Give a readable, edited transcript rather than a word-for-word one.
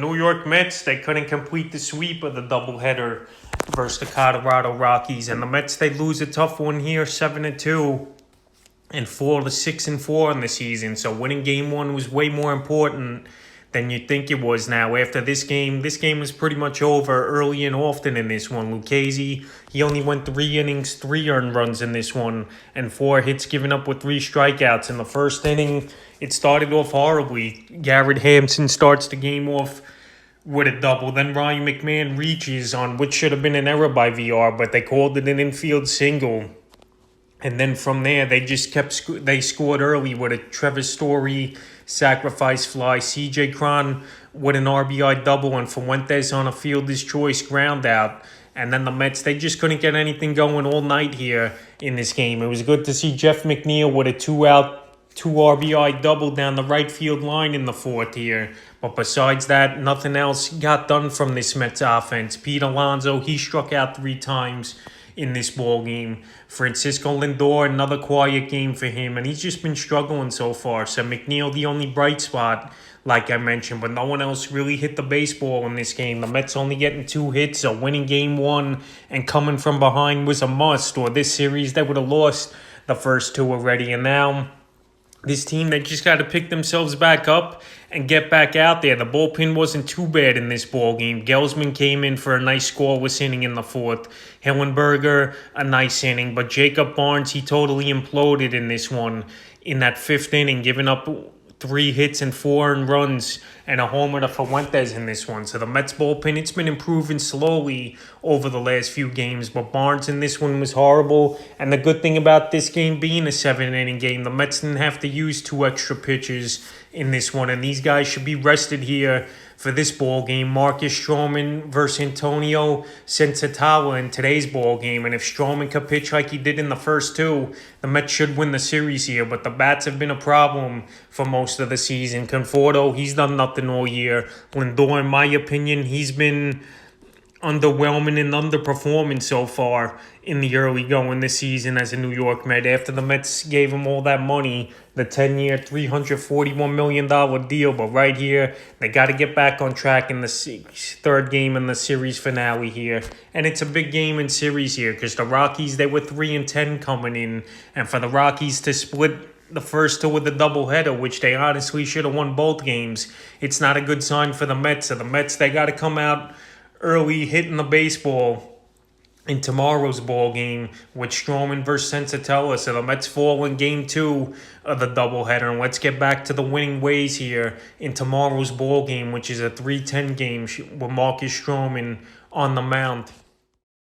New York Mets, they couldn't complete the sweep of the doubleheader versus the Colorado Rockies. And the Mets, they lose a tough one here, 7-2, and fall to 6-4 in the season. So winning game one was way more important than you think it was now. After this game was pretty much over early and often in this one. Lucchesi, he only went 3 innings, 3 earned runs in this one, and 4 hits given up with 3 strikeouts. In the first inning, it started off horribly. Garrett Hampson starts the game off with a double. Then Ryan McMahon reaches on which should have been an error by VR, but they called it an infield single. And then from there, they just they scored early with a Trevor Story sacrifice fly, CJ Cron with an RBI double, and Fuentes on a fielder's choice ground out. And then the Mets, they just couldn't get anything going all night here in this game. It was good to see Jeff McNeil with a 2 RBI double down the right field line in the fourth here. But besides that, nothing else got done from this Mets offense. Pete Alonso, he struck out 3 times in this ball game. Francisco Lindor, another quiet game for him, and he's just been struggling so far. So McNeil, the only bright spot, like I mentioned, but no one else really hit the baseball in this game. The Mets only getting 2 hits, so winning game one and coming from behind was a must, or this series they would have lost the first 2 already. And now this team, they just got to pick themselves back up and get back out there. The bullpen wasn't too bad in this ball game. Gelsman came in for a nice scoreless inning in the fourth. Hillenberger, a nice inning. But Jacob Barnes, he totally imploded in this one in that 5th inning, giving up 3 hits and 4 earned runs and a homer to Fuentes in this one. So the Mets bullpen, it's been improving slowly over the last few games, but Barnes in this one was horrible. And the good thing about this game being a 7-inning game, the Mets didn't have to use 2 extra pitchers in this one, and these guys should be rested here for this ball game. Marcus Stroman versus Antonio Senzatella in today's ball game. And if Stroman could pitch like he did in the first 2, the Mets should win the series here. But the bats have been a problem for most of the season. Conforto, he's done nothing all year. Lindor, in my opinion, he's been underwhelming and underperforming so far in the early going this season as a New York Met. After the Mets gave him all that money, the 10-year, $341 million deal. But right here, they got to get back on track in the 3rd game in the series finale here. And it's a big game in series here because the Rockies, they were 3-10 coming in. And for the Rockies to split the first 2 with the doubleheader, which they honestly should have won both games, it's not a good sign for the Mets. So the Mets, they got to come out early hitting the baseball in tomorrow's ball game with Stroman versus Senzatella. So the Mets fall in game 2 of the doubleheader. And let's get back to the winning ways here in tomorrow's ball game, which is a 3-10 game with Marcus Stroman on the mound.